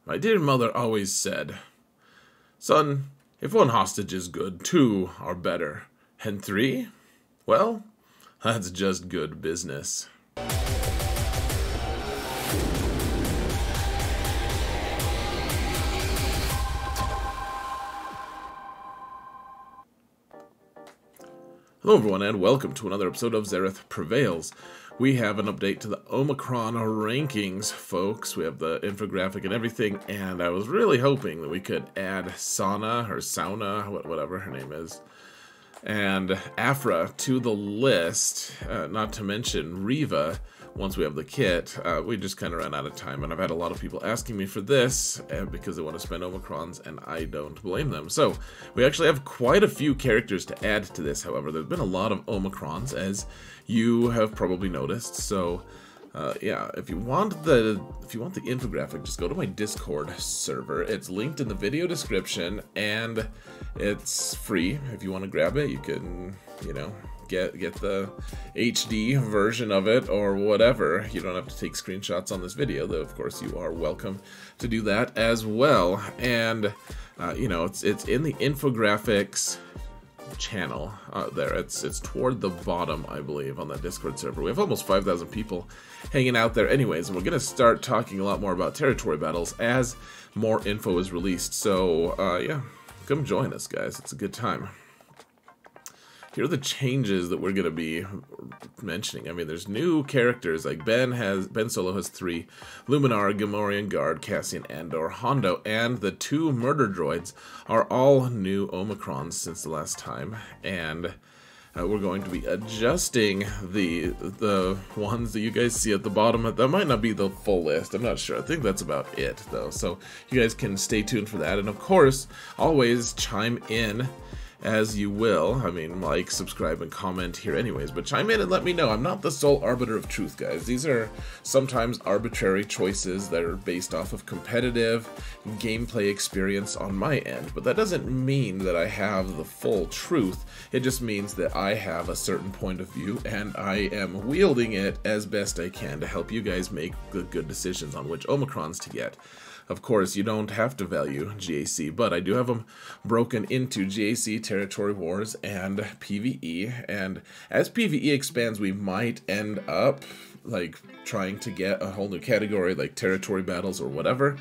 My dear mother always said, "Son, if one hostage is good, two are better. And three? Well, that's just good business." Hello everyone and welcome to another episode of Xerath Prevails. We have an update to the Omicron rankings, folks. We have the infographic and everything, and I was really hoping that we could add Sauna, whatever her name is, and Afra to the list, not to mention Riva. Once we have the kit, we just kind of ran out of time, and I've had a lot of people asking me for this because they want to spend Omicrons, and I don't blame them. So we actually have quite a few characters to add to this. However, there's been a lot of Omicrons, as you have probably noticed. So yeah, if you want the infographic, just go to my Discord server. It's linked in the video description, and it's free. If you want to grab it, you can, get the HD version of it or whatever. You don't have to take screenshots on this video, though of course you are welcome to do that as well. And it's in the infographics channel there. It's toward the bottom, I believe, on that Discord server. We have almost 5,000 people hanging out there anyways, and we're gonna start talking a lot more about territory battles as more info is released. So yeah, come join us, guys. It's a good time. Here are the changes that we're going to be mentioning. I mean, there's new characters, like Ben Solo has 3, Luminar, Gamorrean Guard, Cassian Andor, Hondo, and the 2 murder droids are all new Omicrons since the last time. And we're going to be adjusting the ones that you guys see at the bottom. That might not be the full list. I'm not sure. I think that's about it, though. So you guys can stay tuned for that. And of course, always chime in as you will. I mean, like, subscribe, and comment here anyways, but chime in and let me know. I'm not the sole arbiter of truth, guys. These are sometimes arbitrary choices that are based off of competitive gameplay experience on my end, but that doesn't mean that I have the full truth. It just means that I have a certain point of view, and I am wielding it as best I can to help you guys make good decisions on which Omicrons to get. Of course, you don't have to value GAC, but I do have them broken into GAC, Territory Wars, and PvE. And as PvE expands, we might end up like trying to get a whole new category like territory battles or whatever.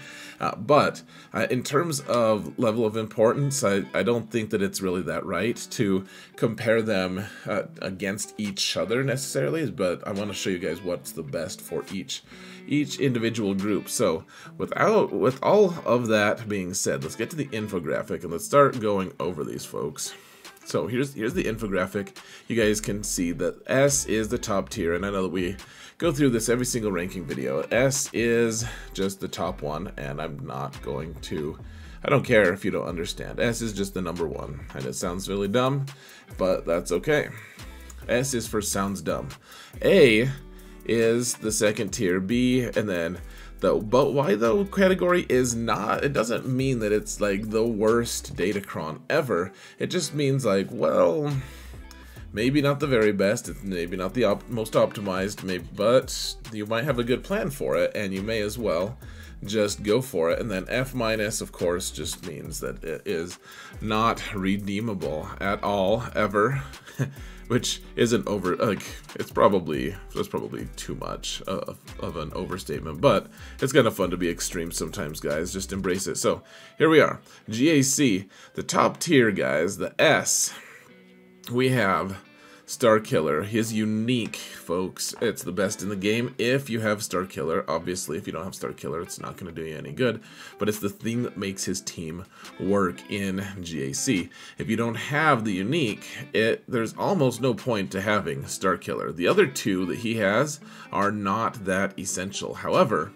But in terms of level of importance, I don't think that it's really that right to compare them against each other necessarily, but I want to show you guys what's the best for each individual group. So with all of that being said, let's get to the infographic and let's start going over these, folks. So here's the infographic. You guys can see that S is the top tier, and I know that we go through this every single ranking video. S is just the top one, and I'm not going to, I don't care if you don't understand. S is just the number one, and it sounds really dumb, but that's okay. S is for sounds dumb. A is the second tier, B, and then the but why though category is not, it doesn't mean that it's like the worst Datacron ever. It just means like, well, maybe not the very best, it's maybe not the most optimized, maybe, but you might have a good plan for it, and you may as well just go for it. And then F minus, of course, just means that it is not redeemable at all, ever. Which isn't over, like, that's probably too much of an overstatement, but it's kind of fun to be extreme sometimes, guys. Just embrace it. So here we are, GAC, the top tier, guys. The S, we have Starkiller. He is unique, folks. It's the best in the game if you have Starkiller. Obviously, if you don't have Starkiller, it's not going to do you any good, but it's the thing that makes his team work in GAC. If you don't have the unique, there's almost no point to having Starkiller. The other two that he has are not that essential. However,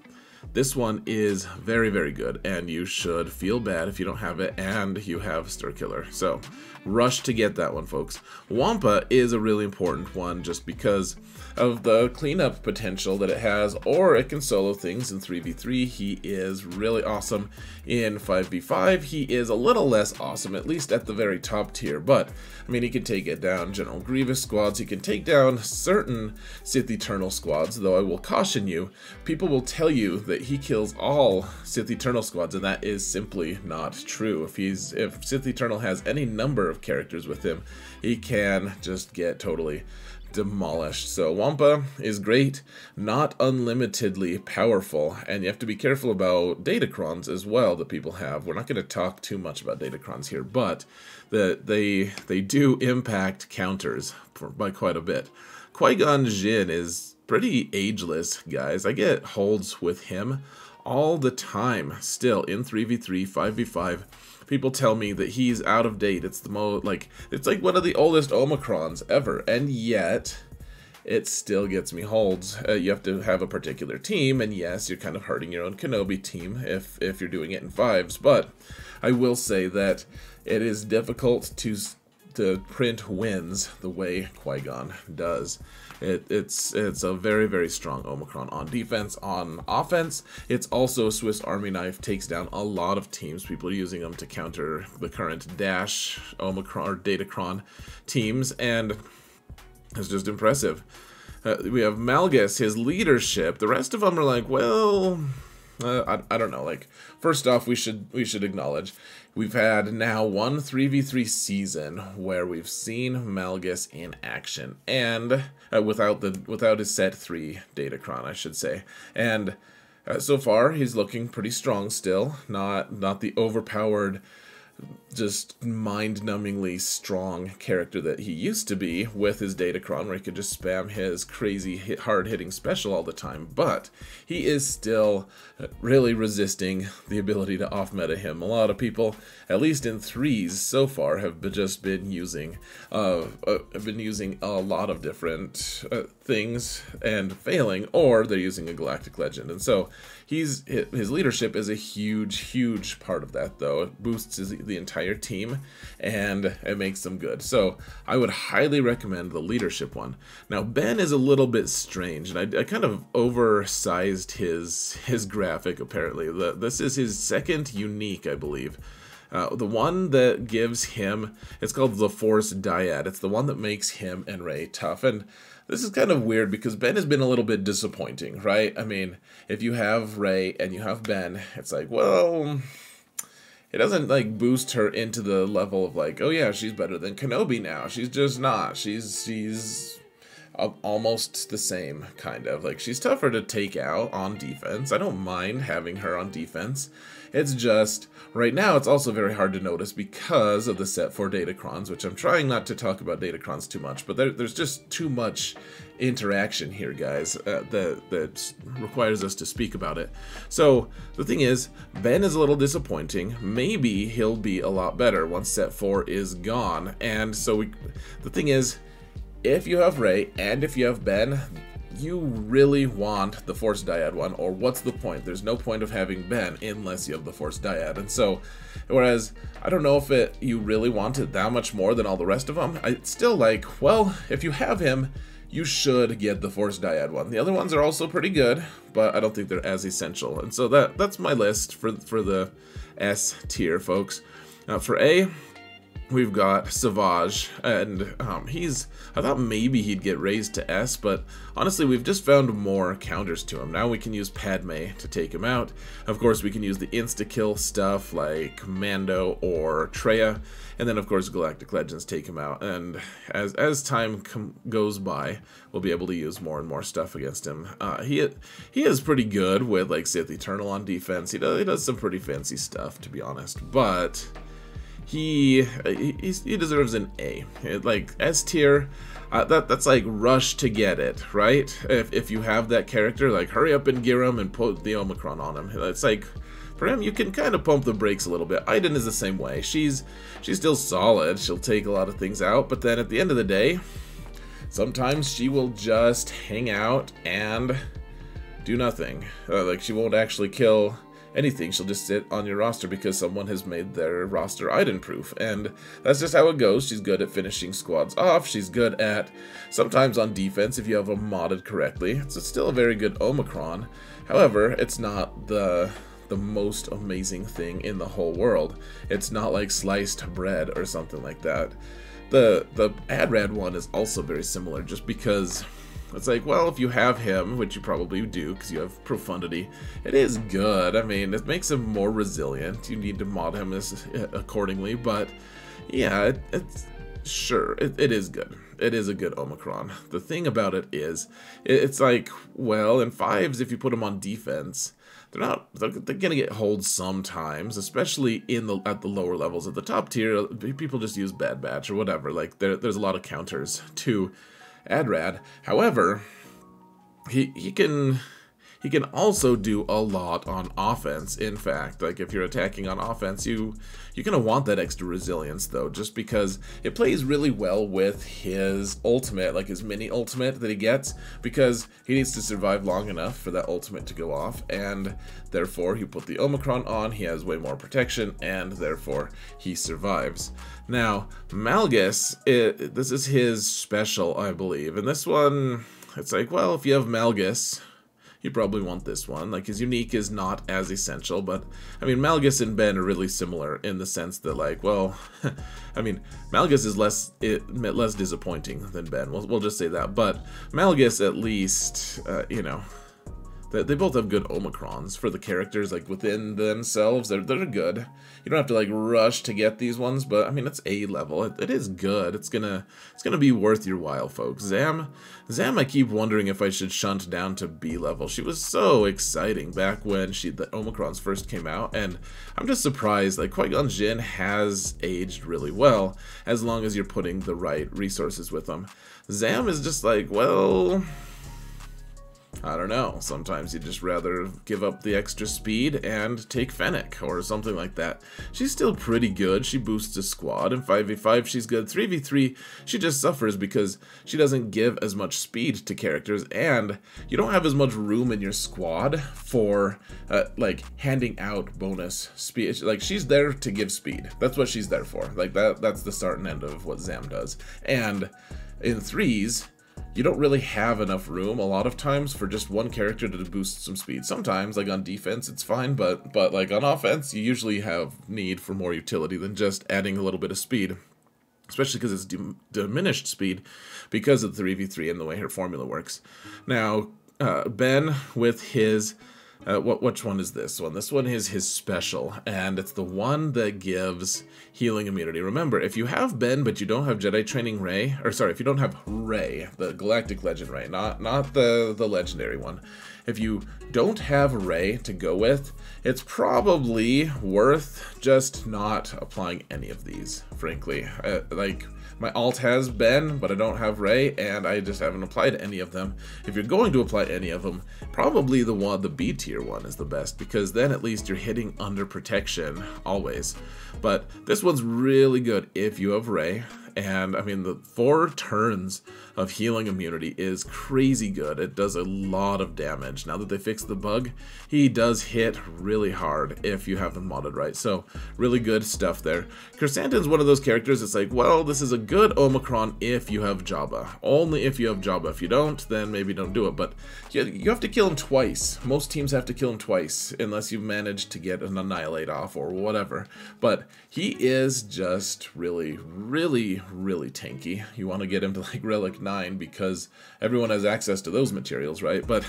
this one is very, very good, and you should feel bad if you don't have it and you have Starkiller. So, rush to get that one, folks. Wampa is a really important one just because of the cleanup potential that it has, or it can solo things in 3v3. He is really awesome in 5v5. He is a little less awesome, at least at the very top tier, but I mean, he can take it down General Grievous squads. He can take down certain Sith Eternal squads, though I will caution you, people will tell you that he kills all Sith Eternal squads, and that is simply not true. If Sith Eternal has any number of characters with him, he can just get totally demolished. So Wampa is great, not unlimitedly powerful, and you have to be careful about Datacrons as well that people have. We're not going to talk too much about Datacrons here, but they do impact counters by quite a bit. Qui-Gon Jinn is pretty ageless, guys. I get holds with him all the time still in 3v3, 5v5. People tell me that he's out of date. It's it's like one of the oldest Omicrons ever, and yet it still gets me holds. You have to have a particular team, and yes, you're kind of hurting your own Kenobi team if you're doing it in 5s, but I will say that it is difficult to print wins the way Qui-Gon does. It's a very, very strong Omicron on defense. On offense, it's also a Swiss Army knife, takes down a lot of teams. People are using them to counter the current Dash Omicron or Datacron teams, and it's just impressive. We have Malgus, his leadership. The rest of them are like, well, I don't know. Like, first off, we should acknowledge we've had now one 3v3 season where we've seen Malgus in action, and without his set 3 Datacron, I should say. And so far, he's looking pretty strong still. Not the overpowered, just mind-numbingly strong character that he used to be with his Datacron, where he could just spam his crazy hard-hitting special all the time, but he is still really resisting the ability to off-meta him. A lot of people, at least in 3s so far, have just been using a lot of different things and failing, or they're using a Galactic Legend, and so his leadership is a huge part of that, though. It boosts the entire team, and it makes them good. So I would highly recommend the leadership one. Now, Ben is a little bit strange, and I kind of oversized his graphic, apparently. This is his second unique, I believe. The one that gives him, it's called the Force Dyad. It's the one that makes him and Rey tough. And this is kind of weird because Ben has been a little bit disappointing, right? I mean, if you have Rey and you have Ben, it's like, well, it doesn't like boost her into the level of like, oh yeah, she's better than Kenobi now. She's just not. She's almost the same, kind of. Like, she's tougher to take out on defense. I don't mind having her on defense. It's just, right now, it's also very hard to notice because of the set 4 Datacrons, which I'm trying not to talk about Datacrons too much, but there's just too much interaction here, guys, that requires us to speak about it. So, the thing is, Ben is a little disappointing. Maybe he'll be a lot better once set 4 is gone, and so the thing is, if you have Rey and if you have Ben, you really want the Force Dyad one, or what's the point? There's no point of having Ben unless you have the Force Dyad. And so, whereas, I don't know if you really want it that much more than all the rest of them, it's still like, well, if you have him, you should get the Force Dyad one. The other ones are also pretty good, but I don't think they're as essential. And so that's my list for the S tier, folks. For A, we've got Savage, and I thought maybe he'd get raised to S, but honestly, we've just found more counters to him. Now we can use Padme to take him out. Of course, we can use the insta-kill stuff like Mando or Traya, and then of course Galactic Legends take him out. And as time goes by, we'll be able to use more and more stuff against him. He is pretty good with like Sith Eternal on defense. He does some pretty fancy stuff, to be honest, but he deserves an A. Like S tier, that's like rush to get it, right? If you have that character, like hurry up and gear him and put the Omicron on him. It's like, for him, you can kind of pump the brakes a little bit. Iden is the same way. She's still solid. She'll take a lot of things out, but then at the end of the day, sometimes she will just hang out and do nothing. Like, she won't actually kill anything. She'll just sit on your roster because someone has made their roster Iden proof, and that's just how it goes. She's good at finishing squads off. She's good at sometimes on defense if you have them modded correctly. It's still a very good Omicron. However, it's not the most amazing thing in the whole world. It's not like sliced bread or something like that. The AdRad one is also very similar, just because it's like, well, if you have him, which you probably do because you have profundity, it is good. I mean, it makes him more resilient. You need to mod him accordingly, but yeah, it's sure, it is good. It is a good Omicron. The thing about it is, it's like, well, in 5s, if you put them on defense, they're gonna get holds sometimes, especially at the lower levels. At the top tier, people just use Bad Batch or whatever. Like there's a lot of counters to Adrad. However, he can also do a lot on offense. In fact, like if you're attacking on offense, you're gonna want that extra resilience though, just because it plays really well with his ultimate, like his mini ultimate that he gets, because he needs to survive long enough for that ultimate to go off, and therefore you put the Omicron on, he has way more protection, and therefore he survives. Now, Malgus, this is his special, I believe, and this one, it's like, well, if you have Malgus, you probably want this one. Like, his unique is not as essential, but, I mean, Malgus and Ben are really similar in the sense that, like, well, I mean, Malgus is less disappointing than Ben. We'll just say that. But Malgus, at least, you know, they both have good Omicrons for the characters, like, within themselves. They're good. You don't have to, like, rush to get these ones, but, I mean, it's A level. It is good. It's gonna be worth your while, folks. Zam, I keep wondering if I should shunt down to B level. She was so exciting back when the Omicrons first came out, and I'm just surprised. Like, Qui-Gon Jinn has aged really well, as long as you're putting the right resources with them. Zam is just like, well, I don't know, sometimes you'd just rather give up the extra speed and take Fennec or something like that. She's still pretty good. She boosts a squad. In 5v5 she's good. 3v3 she just suffers because she doesn't give as much speed to characters, and you don't have as much room in your squad for like handing out bonus speed. Like, she's there to give speed. That's what she's there for. Like, that's the start and end of what Zam does. And in 3s, you don't really have enough room a lot of times for just one character to boost some speed. Sometimes, like on defense, it's fine, but like on offense, you usually have need for more utility than just adding a little bit of speed, especially because it's diminished speed because of the 3v3 and the way her formula works. Now, Ben with his which one is this one? This one is his special, and it's the one that gives healing immunity. Remember, if you have Ben but you don't have Jedi Training Rey, or sorry, if you don't have Rey, the Galactic Legend Rey, not the legendary one. If you don't have Rey to go with, it's probably worth just not applying any of these, frankly. Like, my alt has Ben, but I don't have Rey, and I just haven't applied any of them. If you're going to apply any of them, probably the B tier one is the best, because then at least you're hitting under protection always. But this one's really good if you have Rey. And I mean, the 4 turns of healing immunity is crazy good. It does a lot of damage. Now that they fixed the bug, he does hit really hard if you have him modded right. So really good stuff there. Chrysanthemum's one of those characters that's like, well, this is a good Omicron if you have Jabba. Only if you have Jabba. If you don't, then maybe don't do it. But you have to kill him twice. Most teams have to kill him twice unless you manage to get an Annihilate off or whatever. But he is just really, really, really tanky. You want to get him to like Relic 9 because everyone has access to those materials, right? But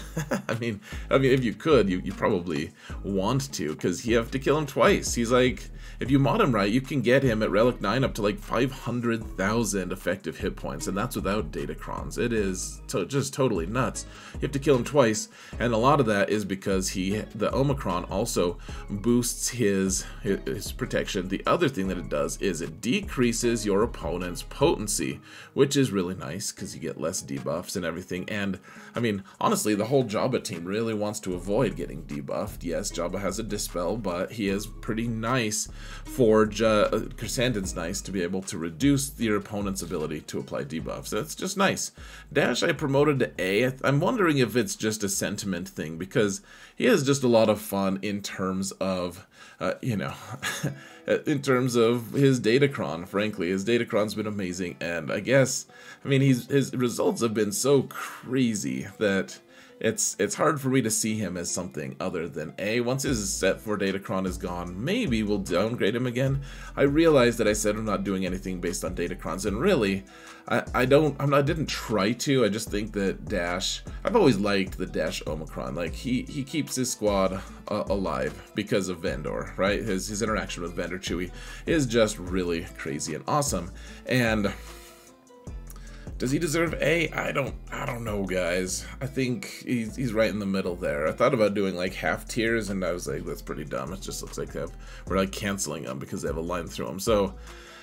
I mean if you could, you probably want to, because you have to kill him twice. He's like, if you mod him right, you can get him at Relic 9 up to like 500,000 effective hit points, and that's without Datacrons. It is just totally nuts. You have to kill him twice, and a lot of that is because the Omicron also boosts his protection. The other thing that it does is it decreases your opponent's potency, which is really nice because you get less debuffs and everything. And I mean, honestly, the whole Jabba team really wants to avoid getting debuffed. Yes, Jabba has a dispel, but he is pretty nice for Chrysanthemum's nice to be able to reduce your opponent's ability to apply debuffs. That's just nice. Dash I promoted to A. I'm wondering if it's just a sentiment thing, because he has just a lot of fun in terms of you know, in terms of his Datacron, frankly. His Datacron's been amazing, and I guess, I mean, his results have been so crazy that it's hard for me to see him as something other than A. Once his set for Datacron is gone, maybe we'll downgrade him again. I realize that I said I'm not doing anything based on Datacrons, and really, I didn't try to. I just think that Dash, I've always liked the Dash Omicron. Like, he keeps his squad alive because of Vandor, right? His interaction with Vander Chewie is just really crazy and awesome. And does he deserve A? I don't know, guys. I think he's right in the middle there. I thought about doing like half tiers, and I was like, that's pretty dumb. It just looks like we're like canceling them because they have a line through them. So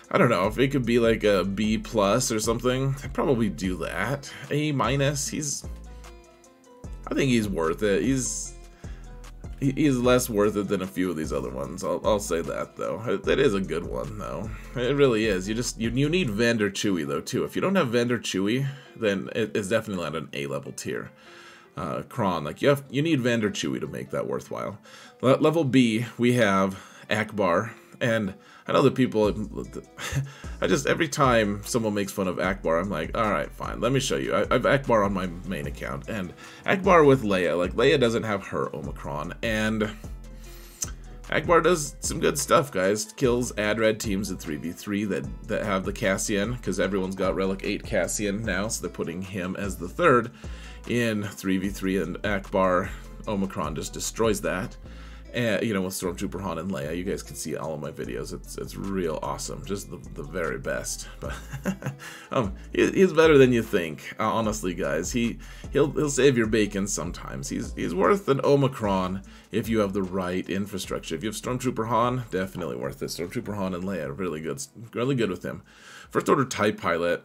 I don't know if it could be like a B plus or something. I'd probably do that. A minus. I think he's worth it. He's less worth it than a few of these other ones. I'll say that, though. It is a good one, though. It really is. You need Vander Chewie, though, too. If you don't have Vander Chewie, then it's definitely at an A-level tier. Kron, like, you need Vander Chewie to make that worthwhile. Level B, we have Akbar, and I know that people, every time someone makes fun of Akbar, I'm like, alright, fine, let me show you. I have Akbar on my main account, and Akbar with Leia, like, Leia doesn't have her Omicron, and Akbar does some good stuff, guys. Kills Adred teams in 3v3 that have the Cassian, because everyone's got Relic 8 Cassian now, so they're putting him as the third in 3v3, and Akbar Omicron just destroys that. And, you know, with Stormtrooper Han and Leia, you guys can see all of my videos. It's real awesome, just the very best. But he's better than you think, honestly, guys. He'll save your bacon sometimes. He's worth an Omicron if you have the right infrastructure. If you have Stormtrooper Han, definitely worth it. Stormtrooper Han and Leia are really good with him. First Order TIE Pilot.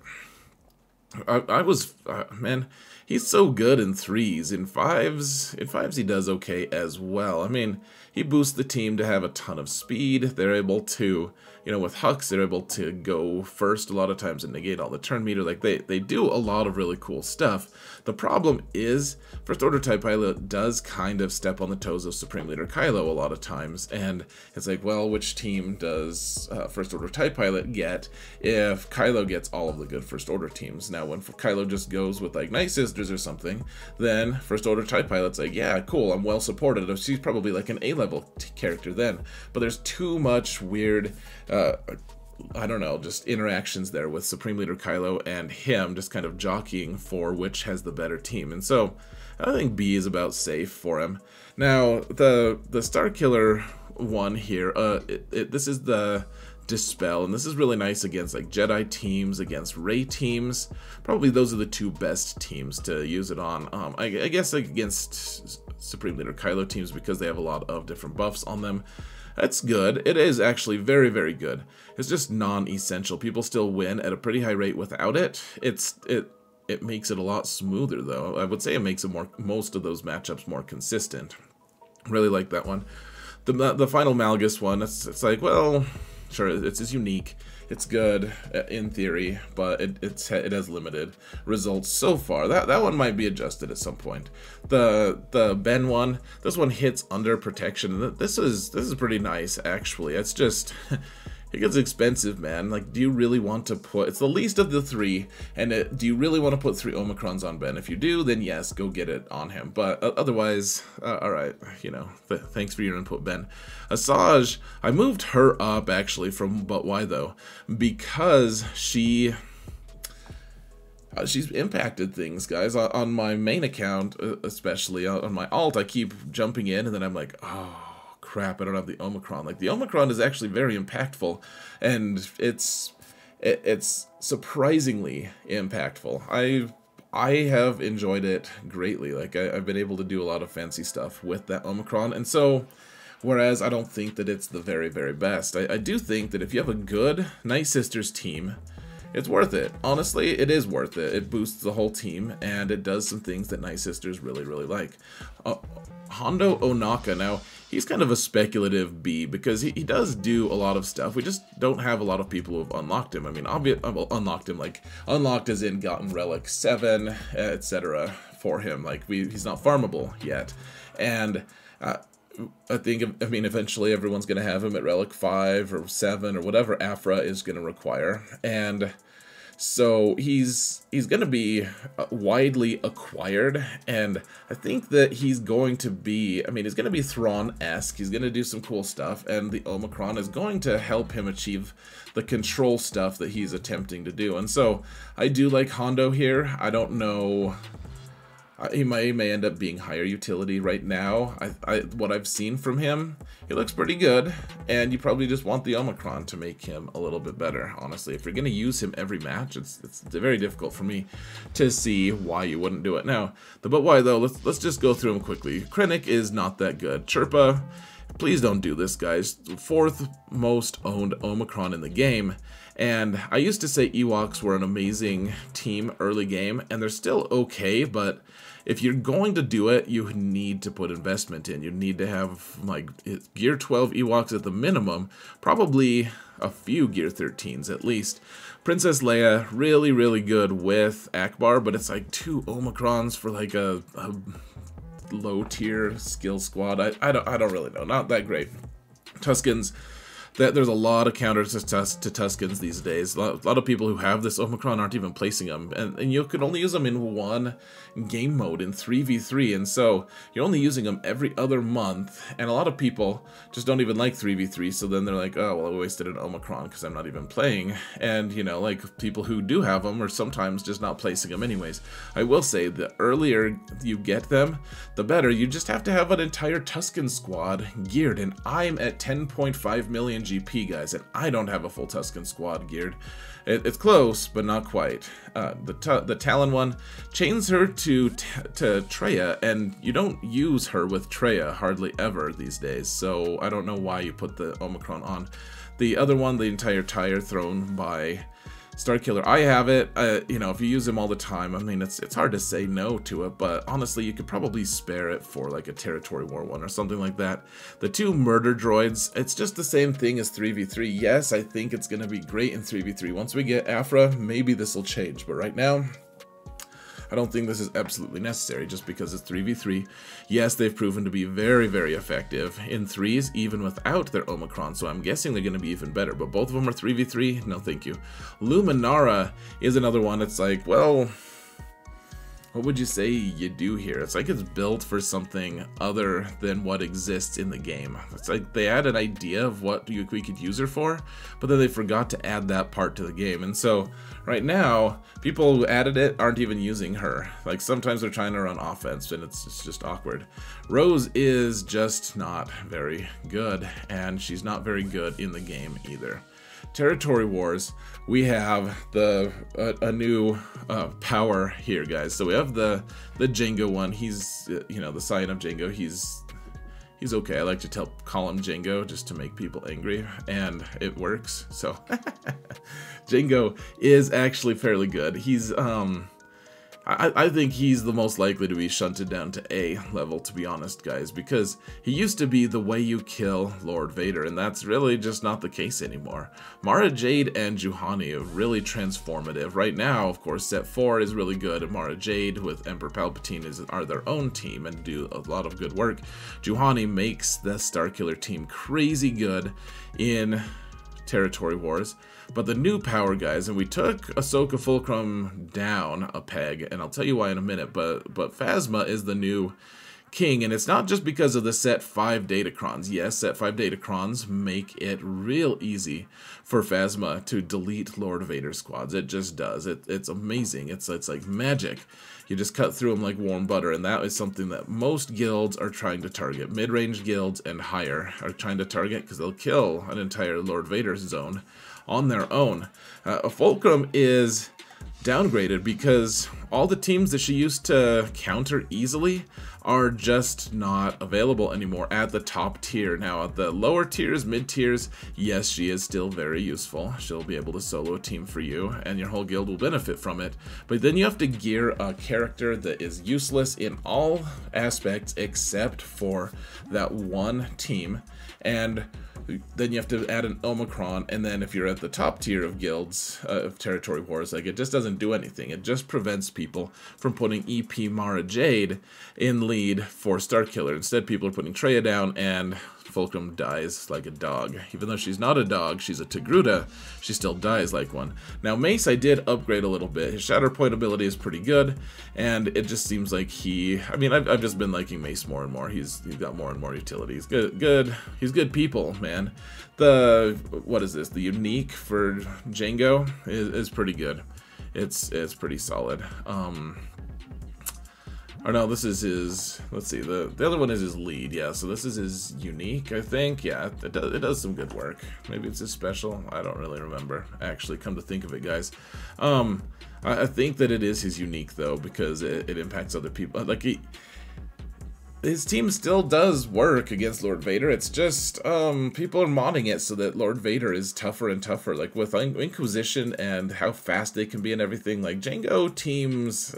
Man, he's so good in 3s. In 5s he does okay as well. I mean, he boosts the team to have a ton of speed. They're able to, you know, with Hux, they're able to go first a lot of times and negate all the turn meter. Like, they do a lot of really cool stuff. The problem is, First Order TIE Pilot does kind of step on the toes of Supreme Leader Kylo a lot of times, and it's like, well, which team does First Order TIE Pilot get if Kylo gets all of the good First Order teams? Now, when Kylo just goes with, like, Night Sisters or something, then First Order TIE Pilot's like, yeah, cool, I'm well supported. She's probably like an A-level character then. But there's too much weird, I don't know, just interactions there with Supreme Leader Kylo and him just kind of jockeying for which has the better team. And so I think B is about safe for him. Now, the Starkiller one here, this is the Dispel, and this is really nice against like Jedi teams, against Rey teams. Probably those are the two best teams to use it on. I guess like against Supreme Leader Kylo teams because they have a lot of different buffs on them. That's good. It is actually very, very good. It's just non-essential. People still win at a pretty high rate without it. It makes it a lot smoother, though. I would say it makes it most of those matchups more consistent. Really like that one. The final Malgus one, it's like, well, sure, it's unique. It's good in theory, but it has limited results so far. That one might be adjusted at some point. The Ben one, this one hits under protection. This is pretty nice actually. It's just it gets expensive, man. Like, do you really want to put? It's the least of the three, and do you really want to put 3 Omicrons on Ben? If you do, then yes, go get it on him. But otherwise, all right, you know. Thanks for your input, Ben. Asajj, I moved her up actually but why though? Because she's impacted things, guys. On my main account, especially on my alt, I keep jumping in, and then I'm like, oh crap, I don't have the Omicron. Like, the Omicron is actually very impactful, and it's surprisingly impactful. I have enjoyed it greatly. Like, I've been able to do a lot of fancy stuff with that Omicron, and so whereas I don't think that it's the very, very best, I do think that if you have a good Night Sisters team, it's worth it. Honestly, it is worth it. It boosts the whole team, and it does some things that Night Sisters really, really like. Hondo Ohnaka, now, he's kind of a speculative B, because he does do a lot of stuff. We just don't have a lot of people who have unlocked him. I mean, unlocked him, like, unlocked as in gotten Relic 7, etc. for him. Like, he's not farmable yet. And I mean, eventually everyone's going to have him at Relic 5 or 7 or whatever Afra is going to require. And So he's going to be widely acquired, and I think that he's going to be, I mean, he's going to be Thrawn-esque. He's going to do some cool stuff, and the Omicron is going to help him achieve the control stuff that he's attempting to do. And so I do like Hondo here. I don't know. He may end up being higher utility right now. What I've seen from him, he looks pretty good, and you probably just want the Omicron to make him a little bit better, honestly. If you're going to use him every match, it's very difficult for me to see why you wouldn't do it. Now, the but why though, let's just go through them quickly. Krennic is not that good. Chirpa, please don't do this, guys. 4th most owned Omicron in the game. And I used to say Ewoks were an amazing team early game, and they're still okay, but if you're going to do it, you need to put investment in. You need to have, like, Gear 12 Ewoks at the minimum, probably a few Gear 13s at least. Princess Leia, really, really good with Akbar, but it's like 2 Omicrons for like a low-tier skill squad. I don't really know. Not that great. Tuskens, there's a lot of counters to Tuskens these days. A lot of people who have this Omicron aren't even placing them, and you can only use them in one game mode in 3v3, and so you're only using them every other month, and a lot of people just don't even like 3v3, so then they're like, oh, well, I wasted an Omicron because I'm not even playing, and, you know, like, people who do have them are sometimes just not placing them anyways. I will say, the earlier you get them, the better. You just have to have an entire Tusken squad geared, and I'm at 10.5 million GP, guys, and I don't have a full Tusken squad geared. It's close, but not quite. The Talon one chains her to Traya, and you don't use her with Traya hardly ever these days, so I don't know why you put the Omicron on. The other one, the entire tire thrown by Starkiller. I have it. You know, if you use him all the time, I mean, it's hard to say no to it, but honestly, you could probably spare it for like a Territory War one or something like that. The 2 murder droids, it's just the same thing as 3v3. Yes, I think it's going to be great in 3v3. Once we get Afra, maybe this will change, but right now, I don't think this is absolutely necessary just because it's 3v3. Yes, they've proven to be very, very effective in 3s, even without their Omicron, so I'm guessing they're going to be even better, but both of them are 3v3? No, thank you. Luminara is another one. It's like, well, what would you say you do here? It's like it's built for something other than what exists in the game. It's like they had an idea of what we could use her for, but then they forgot to add that part to the game. And so right now, people who added it aren't even using her. Like sometimes they're trying to run offense and it's just awkward. Rose is just not very good, and she's not very good in the game either. Territory Wars, we have a new power here, guys. So we have the Jango one. He's you know, the Scion of Jango. He's okay. I like to call him Jango just to make people angry, and it works. So Jango is actually fairly good. He's I think he's the most likely to be shunted down to A level, to be honest, guys, because he used to be the way you kill Lord Vader, and that's really just not the case anymore. Mara Jade and Juhani are really transformative. Right now, of course, Set 4 is really good, and Mara Jade with Emperor Palpatine are their own team and do a lot of good work. Juhani makes the Starkiller team crazy good in Territory Wars. But the new power, guys, and we took Ahsoka Fulcrum down a peg, and I'll tell you why in a minute, but Phasma is the new king, and it's not just because of the Set 5 Datacrons. Yes, Set 5 Datacrons make it real easy for Phasma to delete Lord Vader squads. It just does. It's amazing. It's like magic. You just cut through them like warm butter, and that is something that most guilds are trying to target. Mid-range guilds and higher are trying to target because they'll kill an entire Lord Vader zone on their own. Fulcrum is downgraded because all the teams that she used to counter easily are just not available anymore at the top tier. Now at the lower tiers, mid tiers, yes, she is still very useful. She'll be able to solo a team for you and your whole guild will benefit from it. But then you have to gear a character that is useless in all aspects except for that one team, and then you have to add an Omicron, and then if you're at the top tier of guilds, of Territory Wars, like, it just doesn't do anything. It just prevents people from putting EP Mara Jade in lead for Starkiller. Instead, people are putting Traya down and Fulcrum dies like a dog. Even though she's not a dog, she's a Togruta, she still dies like one. Now Mace I did upgrade a little bit. His Shatter Point ability is pretty good, and it just seems like I mean, I've just been liking Mace more and more. He's got more and more utility. He's good. He's good people, man. What is this? The unique for Django is pretty good. It's pretty solid. Or no, this is his, let's see, the other one is his lead, yeah, so this is his unique, I think. Yeah, it does some good work. Maybe it's his special, I don't really remember, actually, come to think of it, guys. I think that it is his unique, though, because it impacts other people. Like, his team still does work against Lord Vader. It's just people are modding it so that Lord Vader is tougher and tougher. Like with Inquisition and how fast they can be and everything, like Django teams,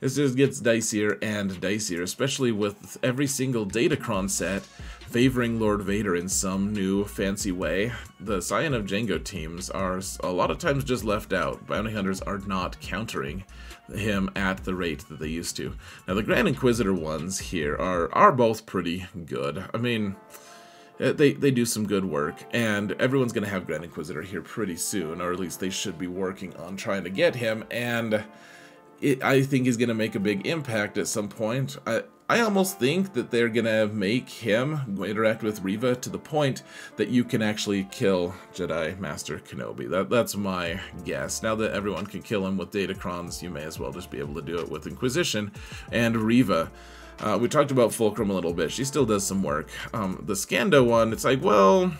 it just gets dicier and dicier, especially with every single Datacron set favoring Lord Vader in some new fancy way. The Scion of Django teams are a lot of times just left out. Bounty Hunters are not countering him at the rate that they used to. Now the Grand Inquisitor ones here are both pretty good. I mean, they do some good work, and everyone's going to have Grand Inquisitor here pretty soon, or at least they should be working on trying to get him, and I think he's going to make a big impact at some point. I almost think that they're going to make him interact with Reva to the point that you can actually kill Jedi Master Kenobi. That's my guess. Now that everyone can kill him with Datacrons, you may as well just be able to do it with Inquisition and Reva. We talked about Fulcrum a little bit. She still does some work. The Scando one, it's like, well,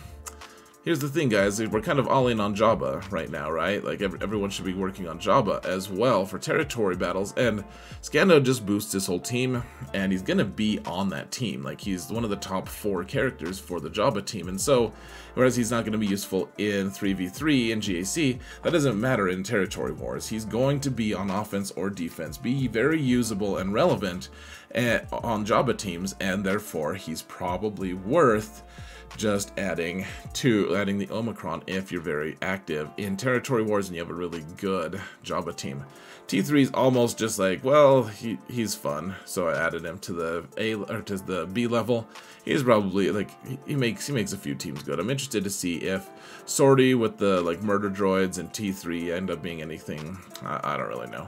here's the thing, guys. We're kind of all in on Jabba right now, right? Like, everyone should be working on Jabba as well for territory battles, and Scando just boosts his whole team, and he's gonna be on that team. Like, he's one of the top 4 characters for the Jabba team, and so, whereas he's not gonna be useful in 3v3 and GAC, that doesn't matter in territory wars. He's going to be on offense or defense, be very usable and relevant on Jabba teams, and therefore, he's probably worth just adding the Omicron if you're very active in territory wars and you have a really good Jabba team. T3 is almost just like, well, he's fun, so I added him to the B level. He's probably like he makes a few teams good. I'm interested to see if Sortie with the like murder droids and T3 end up being anything. I don't really know.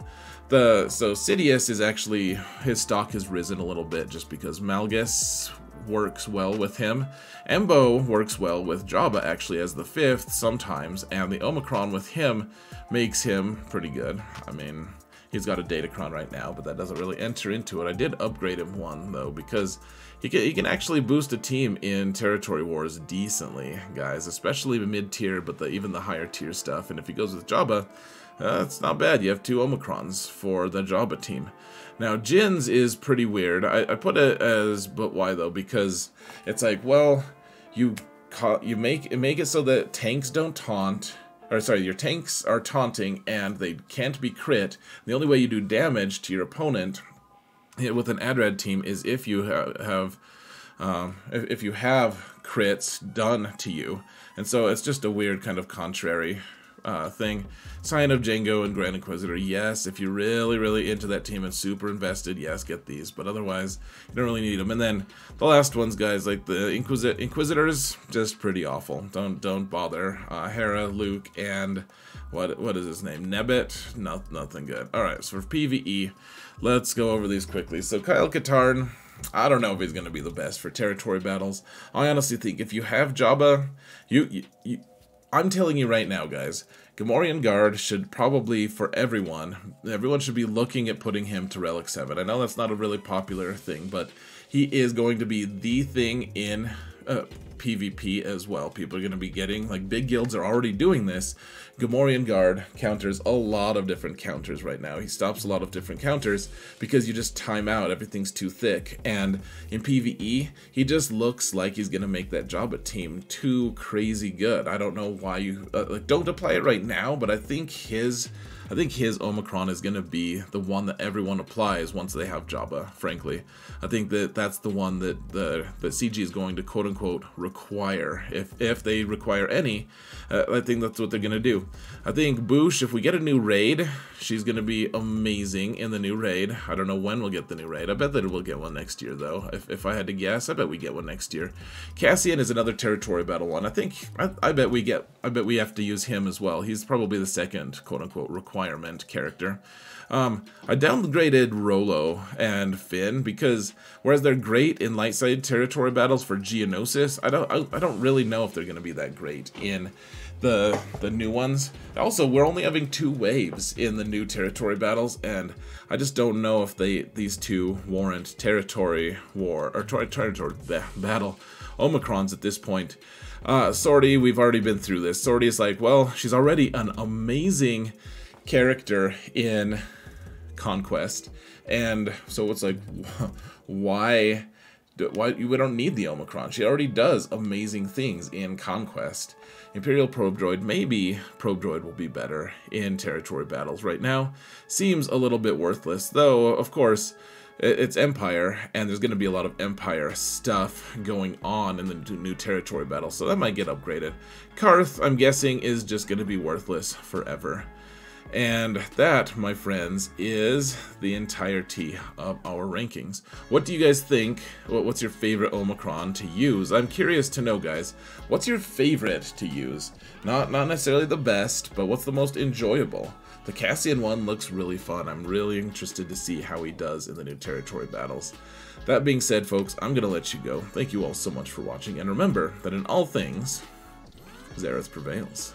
So Sidious is actually, his stock has risen a little bit just because Malgus works well with him. Embo works well with Jabba actually as the 5th sometimes, and the Omicron with him makes him pretty good. I mean, he's got a Datacron right now, but that doesn't really enter into it. I did upgrade him one though, because he can actually boost a team in territory wars decently, guys, especially the mid-tier, but even the higher tier stuff. And if he goes with Jabba, it's not bad. You have 2 Omicrons for the Jabba team. Now, Jin's is pretty weird. I put it as, but why though? Because it's like, well, you make it so that tanks don't taunt, or sorry, your tanks are taunting and they can't be crit. The only way you do damage to your opponent with an Adrad team is if you have crits done to you, and so it's just a weird kind of contrary thing. Scion of Django and Grand Inquisitor, yes, if you're really, really into that team and super invested, yes, get these, but otherwise, you don't really need them. And then the last ones, guys, like the Inquisitors, just pretty awful. Don't bother. Hera, Luke, and what is his name? Nebet? Nothing good. Alright, so for PvE, let's go over these quickly. So Kyle Katarn, I don't know if he's going to be the best for territory battles. I honestly think if you have Jabba, I'm telling you right now, guys, Gamorrean Guard should probably, for everyone should be looking at putting him to Relic 7. I know that's not a really popular thing, but he is going to be the thing in PvP as well. People are going to be getting, like, big guilds are already doing this. Gamorrean Guard counters a lot of different counters right now. He stops a lot of different counters because you just time out, everything's too thick. And in PvE, he just looks like he's going to make that Jabba team too crazy good. I don't know why you, like, don't apply it right now, but I think I think his Omicron is going to be the one that everyone applies once they have Jabba, frankly. I think that that's the one that CG is going to quote-unquote require, if they require any. I think that's what they're going to do. I think Boosh, if we get a new raid, she's going to be amazing in the new raid. I don't know when we'll get the new raid. I bet that we'll get one next year, though. If I had to guess, I bet we get one next year. Cassian is another territory battle one. I bet we have to use him as well. He's probably the second quote-unquote requirement character. I downgraded Rolo and Finn because whereas they're great in light-side territory battles for Geonosis, I don't really know if they're going to be that great in the new ones. Also, we're only having 2 waves in the new territory battles, and I just don't know if these 2 warrant territory war or territory battle Omicrons at this point. Sortie, we've already been through this. Sortie is like, well, she's already an amazing character in Conquest, and so it's like, why we don't need the Omicron. She already does amazing things in Conquest. Imperial Probe Droid, maybe Probe Droid will be better in territory battles right now. Seems a little bit worthless, though, of course, it's Empire, and there's going to be a lot of Empire stuff going on in the new territory battle, so that might get upgraded. Karth, I'm guessing, is just going to be worthless forever. And that, my friends, is the entirety of our rankings. What do you guys think? What's your favorite Omicron to use? I'm curious to know, guys. What's your favorite to use? Not necessarily the best, but what's the most enjoyable? The Cassian one looks really fun. I'm really interested to see how he does in the new territory battles. That being said, folks, I'm going to let you go. Thank you all so much for watching, and remember that in all things, Xaereth prevails.